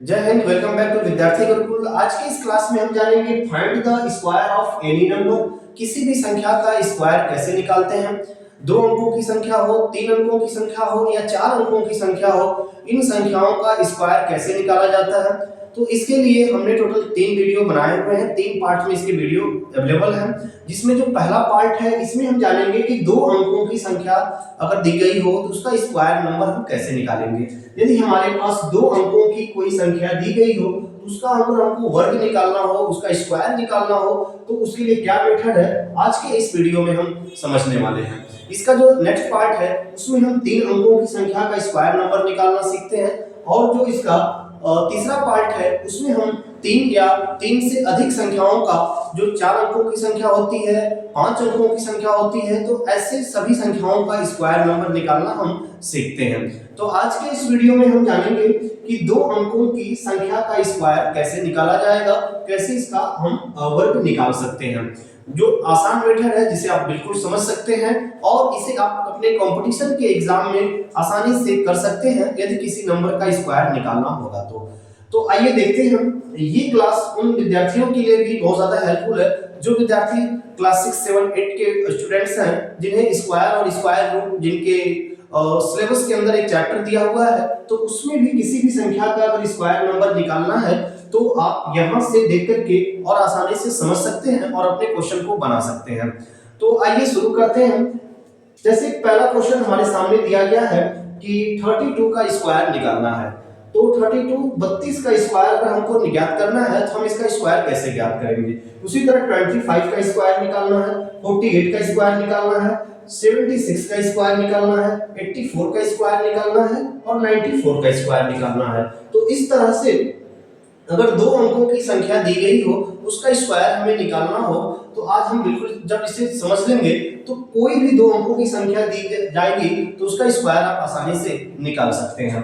जय Hind. Welcome back to विद्यार्थी गुरुकुल। आज की इस क्लास में हम जानेंगे find the square of any number. किसी भी संख्या का स्क्वायर कैसे निकालते हैं। दो अंकों की संख्या हो, तीन अंकों की संख्या हो या चार अंकों की संख्या हो, इन संख्याओं का स्क्वायर कैसे निकाला जाता है। तो इसके लिए हमने टोटल 3 वीडियो बनाए हुए हैं। 3 पार्ट में इसके वीडियो अवेलेबल हैं, जिसमें जो पहला पार्ट है इसमें हम जानेंगे कि दो अंकों की संख्या अगर दी गई हो तो उसका स्क्वायर नंबर हम कैसे निकालेंगे। यदि हमारे पास दो अंकों की कोई संख्या दी गई हो तो उसका अगर हमको वर्ग निकालना हो, उसका स्क्वायर निकालना हो, तो उसके लिए क्या मेथड है आज के इस वीडियो में हम समझने वाले हैं। इसका जो नेक्स्ट पार्ट है उसमें हम तीन अंकों की संख्या का स्क्वायर नंबर निकालना सीखते हैं, और जो इसका तीसरा पार्ट है उसमें हम तीन या तीन से अधिक संख्याओं का, जो चार अंकों की संख्या होती है, पांच अंकों की संख्या होती है, तो ऐसे सभी संख्याओं का स्क्वायर नंबर निकालना हम सीखते हैं। तो आज के इस वीडियो में हम जानेंगे कि दो अंकों की संख्या का स्क्वायर कैसे निकाला जाएगा, कैसे इसका हम वर्ग निकाल सकते हैं। जो आसान मेथड है जिसे आप बिल्कुल समझ सकते हैं और इसे आप अपने कंपटीशन के एग्जाम में आसानी से कर सकते हैं यदि किसी नंबर का स्क्वायर निकालना होगा तो आइए देखते हैं। ये क्लास उन विद्यार्थियों के लिए भी बहुत ज्यादा हेल्पफुल है जो विद्यार्थी क्लास 6, 7, 8 के स्टूडेंट्स हैं, जिन्हें स्क्वायर और स्क्वायर रूट, जिनके सिलेबस के अंदर एक चैप्टर दिया हुआ है, तो उसमें भी किसी भी संख्या का अगर स्क्वायर नंबर निकालना है तो आप यहां से देख करके और आसानी से समझ सकते हैं और अपने क्वेश्चन को बना सकते हैं। तो आइए शुरू करते हैं। जैसे पहला क्वेश्चन हमारे सामने दिया गया है कि 32 का स्क्वायर निकालना है। तो 32 का स्क्वायर अगर हमको ज्ञात करना है तो हम इसका स्क्वायर कैसे ज्ञात करेंगे। उसी तरह 25 का स्क्वायर निकालना है, 48 का स्क्वायर निकालना है, 76 का स्क्वायर निकालना है, 84 का स्क्वायर निकालना है और 94 का स्क्वायर निकालना है। तो इस तरह से अगर दो अंकों की संख्या दी गई हो, उसका स्क्वायर हमें निकालना हो, तो आज हम बिल्कुल जब इसे समझ लेंगे तो कोई भी दो अंकों की संख्या दी जाएगी तो उसका स्क्वायर आप आसानी से निकाल सकते हैं।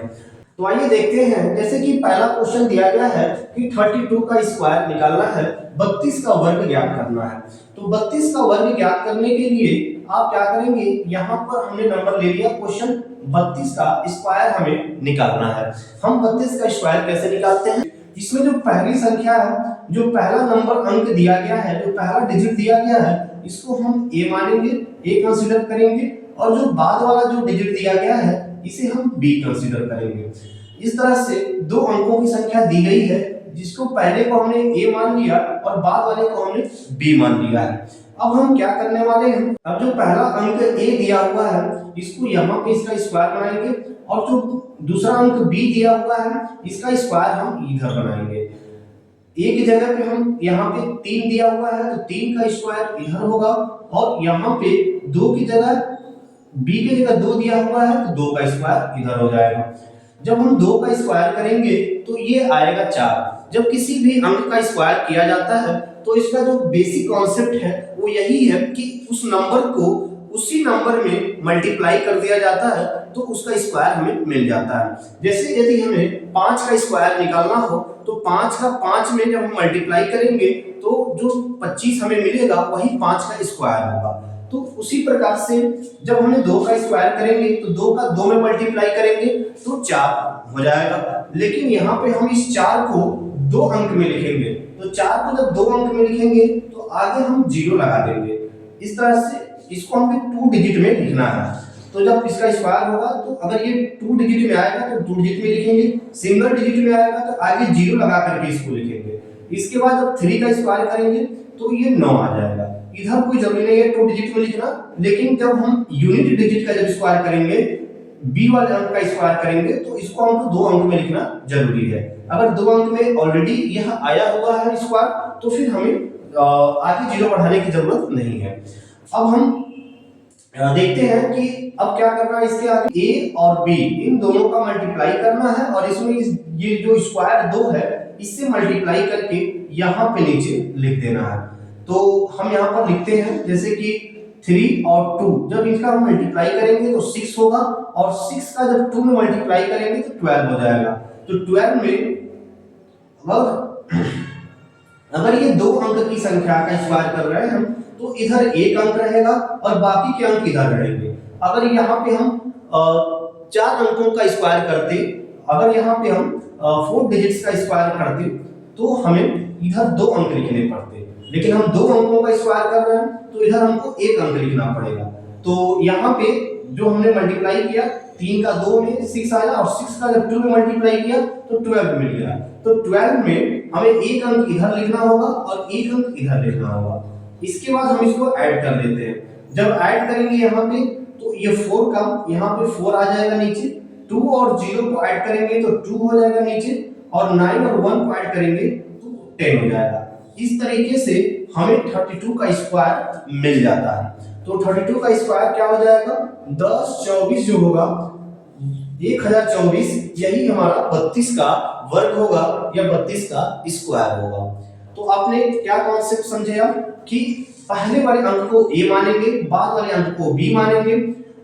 तो आइए देखते हैं। जैसे कि पहला क्वेश्चन दिया गया है कि 32 का स्क्वायर निकालना है, 32 का वर्ग ज्ञात करना है। तो 32 का वर्ग ज्ञात करने के लिए आप क्या करेंगे, यहाँ पर हमने नंबर ले लिया क्वेश्चन 32 का स्क्वायर हमें निकालना है। हम 32 का स्क्वायर कैसे निकालते हैं। इसमें जो पहली संख्या है, जो पहला नंबर अंक दिया गया है, जो पहला डिजिट दिया गया है, इसको हम ए मानेंगे, ए कंसीडर करेंगे, और जो बाद वाला जो डिजिट दिया गया है इसे हम बी कंसीडर करेंगे। इस तरह से दो अंकों की संख्या दी गई है, जिसको पहले को हमने ए मान लिया और बाद वाले को हमने बी मान लिया है। अब हम क्या करने वाले हैं, अब जो पहला अंक ए दिया हुआ है इसको यहाँ पे इसका स्क्वायर बनाएंगे, और जो दूसरा अंक बी दिया हुआ है इसका स्क्वायर हम इधर बनाएंगे। ए की जगह पे हम यहाँ पे 3 दिया हुआ है तो 3 का स्क्वायर इधर होगा, और यहाँ पे 2 की जगह, बी की जगह 2 दिया हुआ है तो 2 का स्क्वायर इधर हो जाएगा। जब हम 2 का स्क्वायर करेंगे तो ये आएगा 4। जब किसी भी अंक का स्क्वायर किया जाता है तो इसका जो बेसिक कॉन्सेप्ट है वो यही है कि उस नंबर को उसी नंबर में मल्टीप्लाई कर दिया जाता है तो उसका स्क्वायर हमें मिल जाता है। जैसे यदि हमें 5 का स्क्वायर निकालना हो तो 5 का 5 में जब हम मल्टीप्लाई करेंगे तो जो 25 हमें मिलेगा वही 5 का स्क्वायर होगा। तो उसी प्रकार से जब हमें 2 का स्क्वायर करेंगे तो 2 का 2 में मल्टीप्लाई करेंगे तो 4 हो जाएगा। लेकिन यहाँ पे हम इस 4 को 2 अंक में लिखेंगे, तो 4 को जब 2 अंक में लिखेंगे तो आगे हम 0 लगा देंगे। इस तरह से इसको हमें 2 डिजिट में लिखना है। तो जब इसका स्क्वायर होगा तो अगर ये 2 डिजिट में आएगा तो 2 डिजिट में लिखेंगे, सिंगल डिजिट में आएगा तो आगे 0 लगा करके इसको लिखेंगे। इसके बाद जब 3 का स्क्वायर करेंगे तो ये 9 आ जाएगा। इधर कोई जरूरी नहीं है 2 डिजिट में लिखना, लेकिन जब हम यूनिट डिजिट का जब स्क्वायर करेंगे, बी वाले अंक का स्क्वायर करेंगे, तो इसको हमको 2 अंक में लिखना जरूरी है। अगर 2 अंक में ऑलरेडी यह आया हुआ है स्क्वायर तो फिर हमें आगे 0 बढ़ाने की जरूरत नहीं है। अब हम देखते हैं कि अब क्या करना है। इसके आगे ए और बी इन दोनों का मल्टीप्लाई करना है, और इसमें ये जो स्क्वायर 2 है इससे मल्टीप्लाई करके यहाँ पे नीचे लिख देना है। तो हम यहाँ पर लिखते हैं जैसे कि 3 और 2 जब इनका हम मल्टीप्लाई करेंगे तो 6 होगा, और 6 का जब 2 में मल्टीप्लाई करेंगे तो 12 हो जाएगा। तो 12 में अगर ये 2 अंक की संख्या का स्क्वायर कर रहे हैं हम तो इधर 1 अंक रहेगा और बाकी के अंक इधर रहेंगे। अगर यहाँ पे हम 4 अंकों का स्क्वायर करते, अगर यहाँ पे हम 4 डिजिट्स का स्क्वायर करते तो हमें इधर 2 अंक लिखने पड़ते, लेकिन हम 2 अंकों का स्क्वायर कर रहे हैं तो इधर हमको 1 अंक लिखना पड़ेगा। तो यहाँ पे जो हमने मल्टीप्लाई किया 3 का 2 में 6 आया और 6 का जब 2 में मल्टीप्लाई किया तो 12 मिल गया। तो 12 में हमें 1 अंक इधर लिखना होगा और 1 अंक इधर लिखना होगा। इसके बाद हम इसको ऐड कर लेते हैं। जब ऐड करेंगे यहाँ पे तो ये 4 का यहाँ पे 4 आ जाएगा नीचे, 2 और 0 को ऐड करेंगे तो 2 हो जाएगा नीचे, और 9 और 1 को ऐड करेंगे तो 10 हो जाएगा। इस तरीके से हमें 32 का स्क्वायर मिल जाता है। तो 32 का स्क्वायर क्या हो जाएगा, 10 24 जो होगा 1024, यही हमारा 32 का वर्ग होगा या 32 का स्क्वायर होगा। तो आपने क्या कॉन्सेप्ट समझे आप कि पहले वाले अंक को a मानेंगे, बाद वाले अंक को b मानेंगे,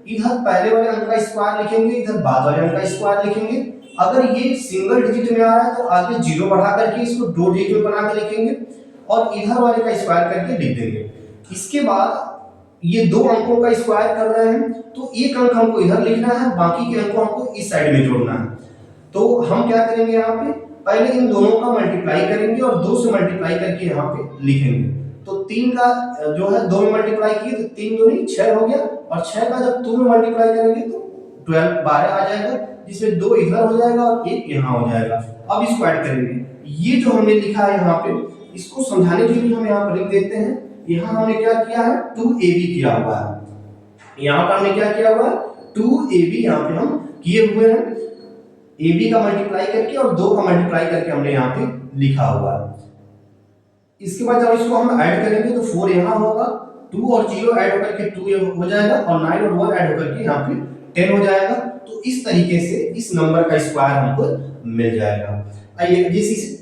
इधर पहले वाले अंक का स्क्वायर लिखेंगे, इधर बाद वाले अंक का स्क्वायर लिखेंगे। अगर ये सिंगल डिजिट में आ रहा है तो आगे 0 बढ़ा करके इसको 2 डिजिट में बना के लिखेंगे और इधर वाले का स्क्वायर करके लिख देंगे। इसके बाद ये 2 अंकों का स्क्वायर कर रहे हैं तो 1 अंक हमको इधर लिखना है, बाकी के अंकों हमको इस साइड में जोड़ना है। तो हम क्या करेंगे, यहाँ पे पहले इन दोनों का मल्टीप्लाई करेंगे और 2 से मल्टीप्लाई करके यहाँ पे लिखेंगे। तो 3 का जो है 2 में मल्टीप्लाई किए तो 3 दूनी 6 हो गया, और 6 का जब 2 में मल्टीप्लाई करेंगे तो 12 आ जाएगा, जिसमें 2 इधर हो जाएगा और 1 यहाँ हो जाएगा। अब इसको ऐड करेंगे। ये जो हमने लिखा है यहाँ पे, इसको समझाने के लिए हम यहाँ पर लिख देते हैं। यहाँ हमने क्या किया है, 2ab किया हुआ है। यहाँ पर हमने क्या किया हुआ है, 2ab यहाँ पे हम किए हुए हैं। ab का मल्टीप्लाई करके और 2 का मल्टीप्लाई करके हमने यहाँ पे लिखा हुआ है। इसके बाद जब इसको हम ऐड करेंगे तो 4 यहाँ होगा, 2 और 0 ऐड होकर के 2 हो जाएगा, और 9 और 1 ऐड होकर के यहाँ पे 10 हो जाएगा। तो इस तरीके से इस नंबर का स्क्वायर हमको मिल जाएगा। आइए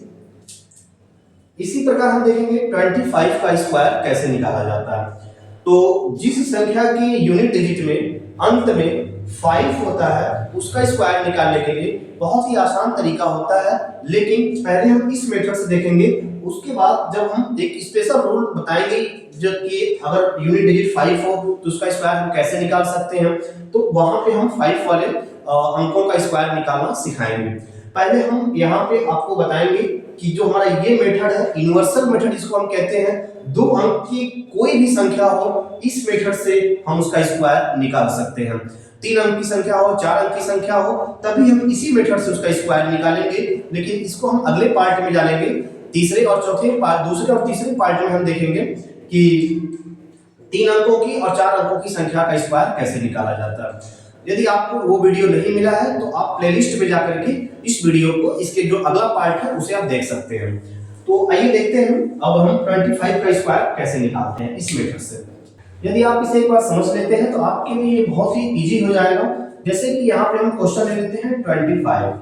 इसी प्रकार हम देखेंगे 25 का स्क्वायर कैसे निकाला जाता है। तो जिस संख्या के यूनिट डिजिट में अंत में 5 होता है उसका स्क्वायर निकालने के लिए बहुत ही आसान तरीका होता है, लेकिन पहले हम इस मेथड से देखेंगे। उसके बाद जब हम एक स्पेशल रूल बताएंगे जो कि अगर यूनिट डिजिट 5 हो तो उसका स्क्वायर हम कैसे निकाल सकते हैं, तो वहां पे हम 5 वाले अंकों का स्क्वायर निकालना सिखाएंगे। पहले हम यहाँ पे आपको बताएंगे कि जो हमारा ये मेथड है, यूनिवर्सल मेथड इसको हम कहते हैं। 2 अंक की कोई भी संख्या हो, इस मेथड से हम उसका स्क्वायर निकाल सकते हैं। 3 अंक की संख्या हो, 4 अंक की संख्या हो, तभी हम इसी मेथड से उसका स्क्वायर निकालेंगे। लेकिन इसको हम अगले पार्ट में जानेंगे। दूसरे और तीसरे पार्ट में हम देखेंगे कि 3 अंकों की और 4 अंकों की संख्या का स्क्वायर कैसे निकाला जाता है। यदि आपको वो वीडियो नहीं मिला है तो आप प्लेलिस्ट में जाकर के इस वीडियो को, इसके जो अगला पार्ट है उसे आप देख सकते हैं। तो आइए देखते हैं अब हम 25 का स्क्वायर कैसे निकालते हैं इस मेथड से। यदि आप इसे एक बार समझ लेते हैं तो आपके लिए ये बहुत ही इजी हो जाएगा। जैसे कि यहाँ पे हम क्वेश्चन ले लेते हैं 25।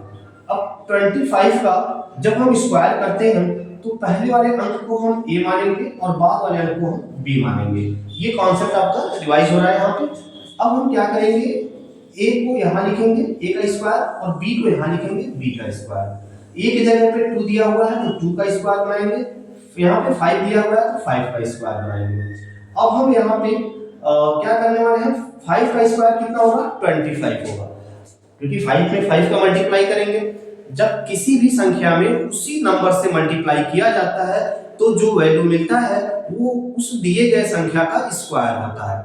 अब 25 का जब हम स्क्वायर करते हैं तो पहले वाले अंक को हम a मानेंगे और बाद वाले अंक को हम b मानेंगे। ये कॉन्सेप्ट आपका रिवाइज हो रहा है यहाँ पे। अब हम क्या करेंगे, a को यहाँ लिखेंगे a का स्क्वायर और b को यहाँ लिखेंगे b का स्क्वायर। a की जगह पे 2 दिया हुआ है तो 2 का स्क्वायर बनाएंगे, यहाँ पे 5 दिया हुआ है तो 5 का स्क्वायर बनाएंगे। अब हम यहाँ पे क्या करने वाले हैं, 5 का स्क्वायर कितना होगा, 25 होगा, क्योंकि 5 में 5 का मल्टीप्लाई करेंगे। जब किसी भी संख्या में उसी नंबर से मल्टीप्लाई किया जाता है तो जो वैल्यू मिलता है वो उस दिए गए संख्या का स्क्वायर होता है।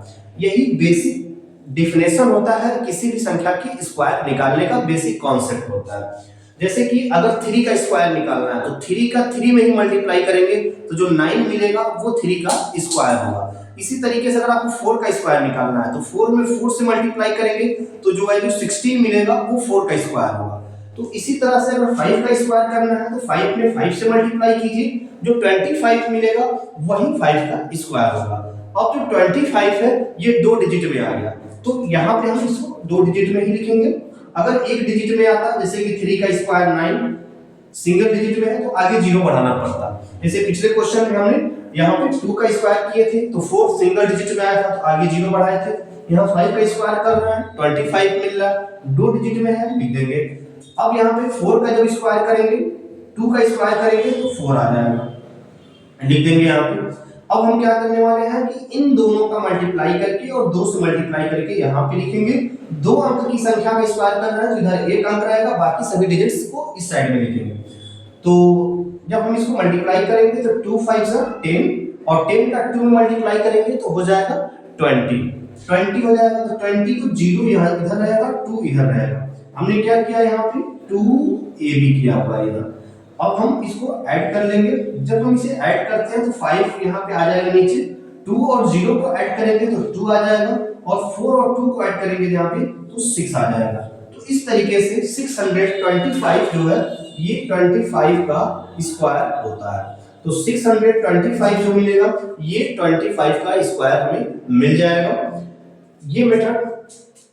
यही बेसिक डेफिनेशन होता है किसी भी संख्या की स्क्वायर निकालने का, बेसिक कॉन्सेप्ट होता है। जैसे कि अगर 3 का स्क्वायर निकालना है तो 3 का 3 में ही मल्टीप्लाई करेंगे तो जो 9 मिलेगा वो 3 का स्क्वायर होगा। इसी तरीके से अगर आपको 4 का स्क्वायर निकालना है तो 4 में 4 से मल्टीप्लाई करेंगे तो जो वैल्यू 16 मिलेगा वो 4 का स्क्वायर होगा। तो इसी तरह से अगर 5 का स्क्वायर करना है तो 5 में 5 से मल्टीप्लाई कीजिए, जो 25 मिलेगा वही 5 का स्क्वायर होगा। अब जो 25 है ये 2 डिजिट में आ गया तो यहाँ पे हम इसको 2 डिजिट में ही लिखेंगे। अगर 1 डिजिट में आता, जैसे कि 3 का स्क्वायर 9 सिंगल डिजिट में है तो आगे 0 बढ़ाना पड़ता। जैसे पिछले क्वेश्चन में हमने यहाँ पे 2 का स्क्वायर किए थे तो 4 सिंगल डिजिट में आया था तो आगे 0 बढ़ाए थे। यहाँ 5 का स्क्वायर कर रहे हैं, 25 मिल रहा है, 2 डिजिट में है, लिख देंगे। अब यहाँ पे 4 का जब स्क्वायर करेंगे, 2 का स्क्वायर करेंगे तो 4 आ जाएगा, लिख देंगे यहाँ पे। अब हम क्या करने वाले हैं कि इन दोनों का मल्टीप्लाई करके और 2 से मल्टीप्लाई करके यहाँ पे लिखेंगे। 2 अंक की संख्या का स्क्वायर करना है तो इधर 1 अंक रहेगा, बाकी सभी डिजिट्स को इस साइड में लिखेंगे। तो जब हम इसको मल्टीप्लाई करेंगे तो 2 5 10 और 10 का 2 में मल्टीप्लाई करेंगे तो हो जाएगा 20 हो जाएगा। तो 20 को 0 यहाँ इधर रहेगा, 2 इधर रहेगा। हमने क्या किया यहाँ पे 2ab किया हुआ इधर। अब हम इसको ऐड कर लेंगे। जब हम इसे ऐड करते हैं तो 5 यहाँ पे आ जाएगा नीचे, 2 और 0 को ऐड करेंगे तो 2 आ जाएगा, और 4 और 2 को ऐड करेंगे यहाँ पे तो 6 आ जाएगा। तो इस तरीके से 625 जो है ये 25 का स्क्वायर होता है। तो 625 जो मिलेगा ये 25 का स्क्वायर हमें मिल जाएगा। ये मेथड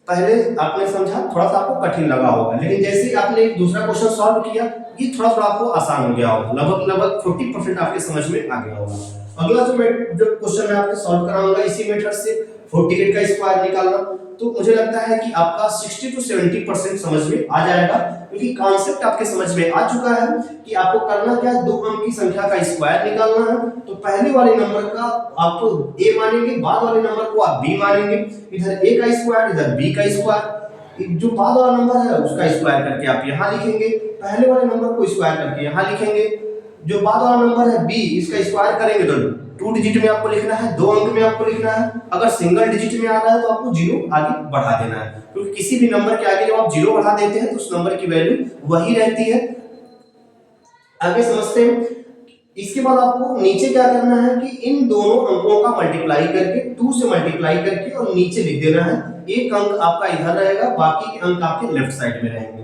पहले आपने समझा, थोड़ा सा आपको कठिन लगा होगा, लेकिन जैसे ही आपने एक दूसरा क्वेश्चन सॉल्व किया ये थोड़ा थोड़ा आपको आसान हो गया होगा, लगभग 40% आपके समझ में आ गया होगा। अगला जो क्वेश्चन मैं आपको सॉल्व कराऊंगा इसी मेथड से 48 का स्क्वायर निकालना, तो मुझे लगता है कि आपका 60 to 70% समझ में आ जाएगा, क्योंकि कॉन्सेप्ट आपके समझ में आ चुका है कि आपको करना क्या है, 2 अंक की संख्या का स्क्वायर निकालना है। तो पहले वाले नंबर का आप तो a मानेंगे, बाद वाले नंबर को आप b मानेंगे। इधर a का स्क्वायर, इधर b का स्क्वायर, जो बाद वाला नंबर है उसका स्क्वायर करके आप यहाँ लिखेंगे, पहले वाले नंबर को स्क्वायर करके यहाँ लिखेंगे। जो बाद वाला नंबर है b, इसका स्क्वायर करेंगे तो 2 डिजिट में आपको लिखना है, 2 अंक में आपको लिखना है। अगर सिंगल डिजिट में आ रहा है तो आपको 0 आगे बढ़ा देना है, क्योंकि किसी भी नंबर के आगे जब आप 0 बढ़ा देते हैं तो उस नंबर की वैल्यू वही रहती है। आगे समझते हैं। इसके बाद आपको नीचे क्या करना है कि इन दोनों अंकों का मल्टीप्लाई करके 2 से मल्टीप्लाई करके और नीचे लिख देना है। एक अंक आपका इधर रहेगा, बाकी के अंक आपके लेफ्ट साइड में रहेंगे।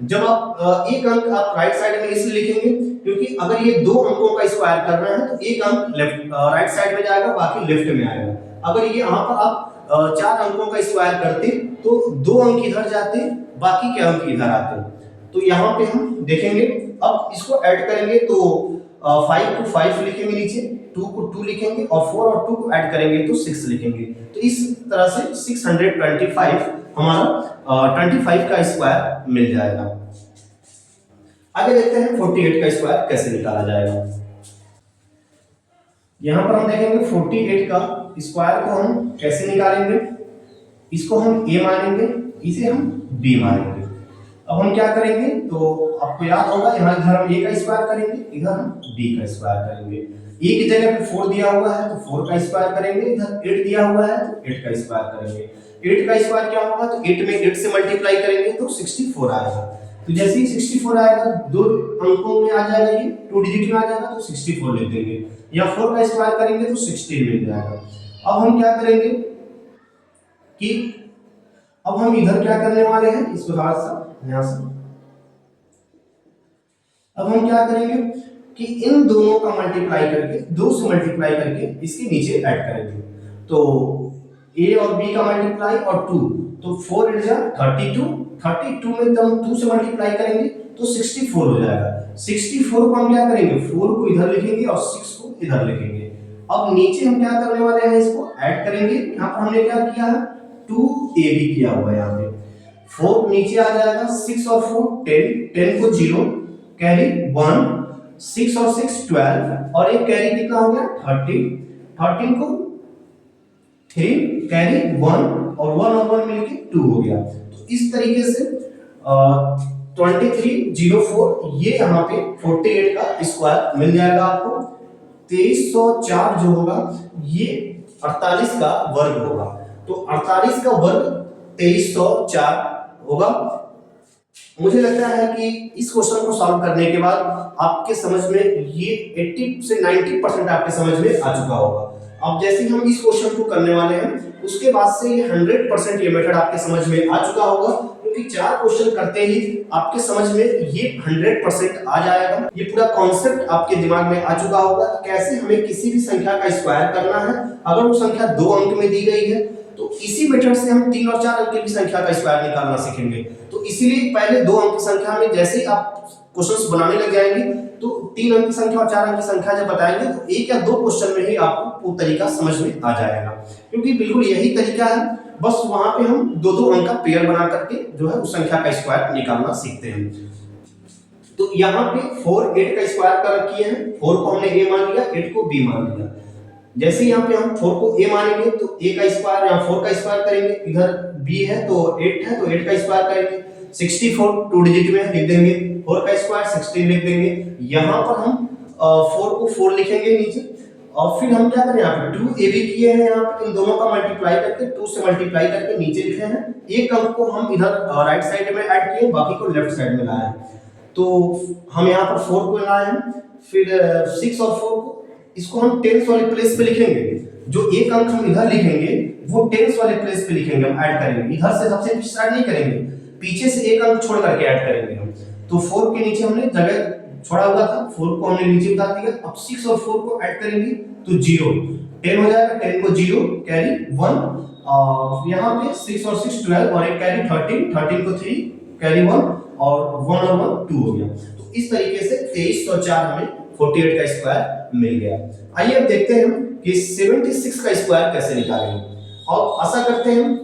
जब आप एक अंक आप राइट साइड में इसलिए लिखेंगे क्योंकि अगर ये 2 अंकों का स्क्वायर करना है तो एक अंक राइट साइड में जाएगा, बाकी लेफ्ट में आएगा। अगर ये यहाँ पर आप 4 अंकों का स्क्वायर करते तो 2 अंक इधर जाते, बाकी के अंक इधर आते। तो यहाँ पे हम देखेंगे, अब इसको ऐड करेंगे तो 5 को 5 लिखेंगे नीचे, 2 को 2 लिखेंगे और 4 और 2 को ऐड करेंगे तो 6 लिखेंगे। तो इस तरह से 625 हमारा 25 का स्क्वायर मिल जाएगा। आगे देखते हैं 48 का स्क्वायर कैसे निकाला जाएगा। यहां पर हम देखेंगे 48 का स्क्वायर को हम कैसे निकालेंगे। इसको हम a मानेंगे, इसे हम b मानेंगे। अब हम क्या करेंगे तो आपको याद होगा, यहाँ इधर हम a का स्क्वायर करेंगे, इधर हम b का स्क्वायर करेंगे। a की जगह पे 4 दिया हुआ है तो 4 का स्क्वायर करेंगे, इधर 8 दिया हुआ है तो 8 का स्क्वायर करेंगे। 8 का स्क्वायर क्या होगा तो 8 में 8 से मल्टीप्लाई करेंगे तो 64 आएगा। तो जैसे ही 64 आएगा 2 अंकों में आ जाएगा, ये 2 डिजिट में आ जाएगा तो 64 लिख देंगे, या 4 का स्क्वायर करेंगे तो 16 मिल जाएगा। अब हम क्या करेंगे कि अब हम इधर क्या करने वाले हैं, इसको थोड़ा सा यहां से, अब हम क्या करेंगे कि इन दोनों का मल्टीप्लाई करके 2 से मल्टीप्लाई करके इसके नीचे ऐड करेंगे। तो a और b का मल्टीप्लाई और 2, तो 4 × 32 में जब हम 2 से मल्टीप्लाई करेंगे तो 64 हो जाएगा। 64 को हम क्या करेंगे, 4 को इधर लिखेंगे और 6 को इधर लिखेंगे। अब नीचे हम क्या करने वाले हैं, इसको ऐड करेंगे। यहाँ पर हमने क्या किया है 2ab किया हुआ है, यहाँ पे 4 नीचे आ जाएगा, 6 और 4 10, 10 को 0 कैरी 1, 6 और 6 12 और एक कैरी कितना हो गया 13, 13 को 3 कैरी 1 और 1 और 1 मिलके 2 हो गया। तो इस तरीके से 2304 ये यहाँ पे 48 का स्क्वायर मिल जाएगा आपको। 2304 जो होगा ये 48 का वर्ग होगा, तो 48 का वर्ग 2304 होगा। मुझे लगता है कि इस क्वेश्चन को सॉल्व करने के बाद आपके समझ में ये 80 से 90% आपके समझ में आ चुका होगा। अब जैसे ही हम इस क्वेश्चन को करने वाले हैं उसके बाद से ये 100% ये मेथड आपके समझ में आ चुका होगा, क्योंकि 4 क्वेश्चन करते ही आपके समझ में ये 100% आ जाएगा। ये पूरा कॉन्सेप्ट आपके दिमाग में आ चुका होगा कैसे हमें किसी भी संख्या का स्क्वायर करना है। अगर वो संख्या 2 अंक में दी गई है तो इसी मेथड से हम 3 और 4 अंक की भी संख्या का स्क्वायर निकालना सीखेंगे। तो इसीलिए पहले 2 अंक की संख्या में जैसे ही आप क्वेश्चंस बनाने लग जाएंगे तो 3 अंक की संख्या और 4 अंक की संख्या जब बताएंगे तो 1 या 2 क्वेश्चन में ही आपको वो तरीका समझ में आ जाएगा, क्योंकि बिल्कुल यही तरीका है। बस वहां पे हम 2-2 अंक का पेयर बना करके जो है उस संख्या का स्क्वायर निकालना सीखते हैं। तो यहाँ पे 4 8 का स्क्वायर कर रखी है, 4 को हमने a मान लिया, 8 को b मान लिया। जैसे यहाँ पे हम 4 को a मानेंगे तो a का स्क्वायर, यहाँ 4 का स्क्वायर करेंगे, इधर b है तो 8 है तो 8 का स्क्वायर करेंगे, 64 2 डिजिट में लिख देंगे, 4 का स्क्वायर 16 लिख देंगे। यहाँ पर हम 4 को 4 लिखेंगे नीचे, और फिर हम क्या करें, यहाँ पे 2ab किए हैं, यहाँ पे इन दोनों का मल्टीप्लाई करके 2 से मल्टीप्लाई करके नीचे लिखे हैं। एक अंक को हम इधर राइट साइड में ऐड किए, बाकी को लेफ्ट साइड में लाए हैं। तो हम यहाँ पर 4 को लाए हैं, फिर 6 और 4 को, इसको हम टेंस वाले प्लेस पे लिखेंगे। जो एक अंक हम इधर लिखेंगे वो टेंस वाले प्लेस पे लिखेंगे, हम ऐड करेंगे, इधर से सबसे स्टार्ट नहीं करेंगे, पीछे से एक अंक छोड़ करके ऐड करेंगे हम। तो 4 के नीचे हमने जगह छोड़ा हुआ था, 4 को हमने नीचे उतार दिया। अब 6 और 4 को ऐड करेंगे तो 0, 10 हो जाएगा, 10 को 0 कैरी 1, और यहाँ पे 6 और 6 12 और एक कैरी 13, 13 को 3 कैरी 1 और 1 और 1 2 हो गया। तो इस तरीके से 23 और 4 हमें 48 का स्क्वायर मिल गया। आइए अब देखते हैं कि 76 का स्क्वायर कैसे निकालेंगे, और आशा करते हैं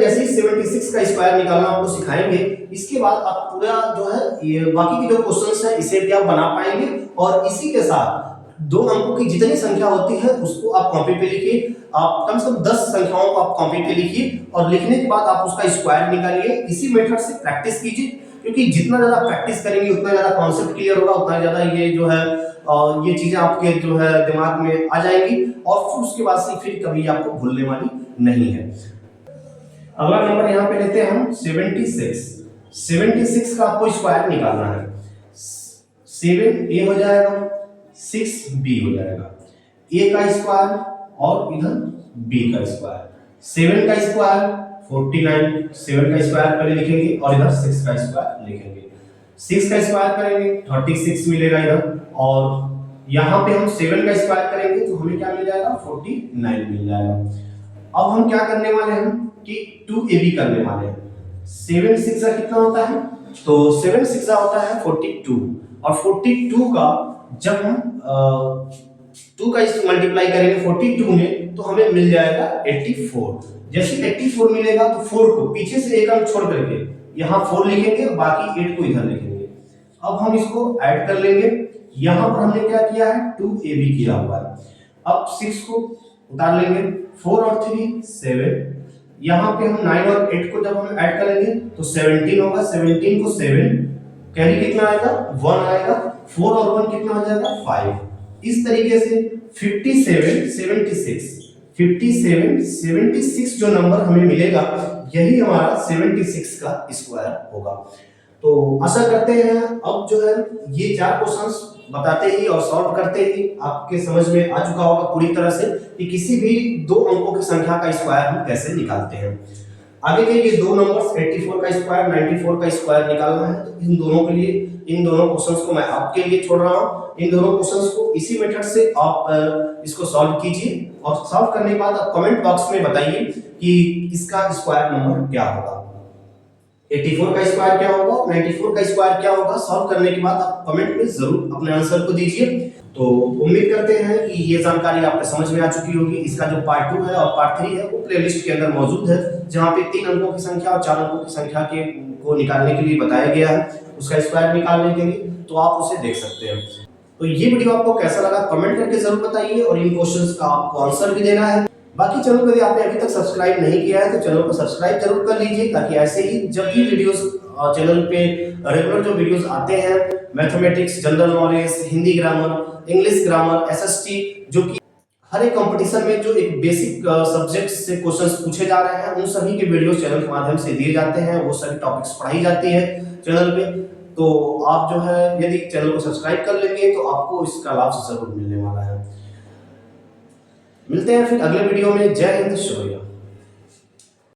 जैसे ही 76 का स्क्वायर निकालना आपको सिखाएंगे, इसके बाद आप पूरा जो है ये बाकी के जो क्वेश्चंस है इसे भी आप बना पाएंगे, और इसी के साथ 2 अंकों की जितनी संख्या होती है उसको आप कॉपी पे लिखिए। आप कम से कम 10 संख्याओं को आप कॉपी पे लिखिए, और लिखने के बाद आप उसका स्क्वायर निकालिए। इसी मेथड से प्रैक्टिस कीजिए, क्योंकि जितना ज्यादा प्रैक्टिस करेंगे उतना ज्यादा कॉन्सेप्ट क्लियर होगा, उतना ज्यादा ये जो है ये चीजें आपके जो है दिमाग में आ जाएंगी, और फिर उसके बाद से फिर कभी आपको भूलने वाली नहीं है। अगला नंबर यहाँ पे लेते हैं हम 76 का आपको स्क्वायर निकालना है। 7a हो जाएगा, 6b हो जाएगा, a का स्क्वायर और इधर b का स्क्वायर, 7 का स्क्वायर 49, 7 का स्क्वायर पहले लिखेंगे और इधर 6 का स्क्वायर लिखेंगे, 6 का स्क्वायर करेंगे 36 मिलेगा इधर, और यहाँ पे हम 7 का स्क्वायर करेंगे तो हमें क्या मिल जाएगा 49 मिल जाएगा। अब हम क्या करने वाले हैं कि 2ab करने वाले हैं। 7 6 कितना होता है, तो 7 6 होता है 42, और 42 का जब हम 2 का इस मल्टीप्लाई करेंगे 42 में तो हमें मिल जाएगा 84। जैसे 84 मिलेगा तो 4 को पीछे से एक अंक छोड़ करके यहाँ 4 लिखेंगे और बाकी 8 को इधर लिखेंगे। अब हम इसको ऐड कर लेंगे। यहाँ पर हमने क्या किया है 2ab किया हुआ है। अब 6 को उतार लेंगे, 4 और 3 7, यहाँ पे हम 9 और 8 को जब हम ऐड करेंगे तो 17 होगा, 17 को 7 कैरी कितना आएगा 1 आएगा, 4 और 1 कितना हो जाएगा 5। इस तरीके से 57 जो नंबर हमें मिलेगा यही हमारा 76 का स्क्वायर होगा। तो आशा करते हैं अब जो है ये 4 क्वेश्चंस बताते ही और सॉल्व करते ही आपके समझ में आ चुका होगा पूरी तरह से कि किसी भी 2 अंकों की संख्या का स्क्वायर हम कैसे निकालते हैं। आगे के ये 2 नंबर्स 84 का स्क्वायर 94 का स्क्वायर निकालना है, तो इन दोनों के लिए इन दोनों क्वेश्चंस को मैं आपके लिए छोड़ रहा हूं। इन दोनों क्वेश्चंस को इसी मेथड से आप इसको सॉल्व कीजिए, और सॉल्व करने के बाद आप कमेंट बॉक्स में बताइए कि इसका स्क्वायर नंबर क्या होगा, 84 का स्क्वायर क्या होगा, 94 का स्क्वायर क्या होगा। सॉल्व करने के बाद आप कमेंट में जरूर अपने आंसर को दीजिए। तो उम्मीद करते हैं कि ये जानकारी आपको समझ में आ चुकी होगी। इसका जो पार्ट 2 है और पार्ट 3 है वो प्लेलिस्ट के अंदर मौजूद है, जहां पे 3 अंकों की संख्या और 4 अंकों की संख्या के को निकालने के लिए बताया गया है, उसका स्क्वायर निकालने के लिए, तो आप उसे देख सकते हैं। तो ये वीडियो आपको कैसा लगा कमेंट करके जरूर बताइए, और इन क्वेश्चंस का आपको आंसर भी देना है। बाकी चैनल को यदि आपने अभी तक सब्सक्राइब नहीं किया है तो चैनल को सब्सक्राइब जरूर कर लीजिए, ताकि ऐसे ही जब भी वीडियोस चैनल पे रेगुलर जो वीडियोस आते हैं mathematics, general knowledge, Hindi grammar, English grammar, SST, जो कि हर एक कंपटीशन में जो एक बेसिक सब्जेक्ट से क्वेश्चंस पूछे जा रहे हैं उन सभी के वीडियोस चैनल के माध्यम से दिए जाते हैं, वो सभी टॉपिक्स पढ़ाई जाती है चैनल पे। तो आप जो है यदि चैनल को सब्सक्राइब कर लेंगे तो आपको इसका लाभ जरूर मिलने वाला है। मिलते हैं फिर अगले वीडियो में। जय हिंद, शुक्रिया।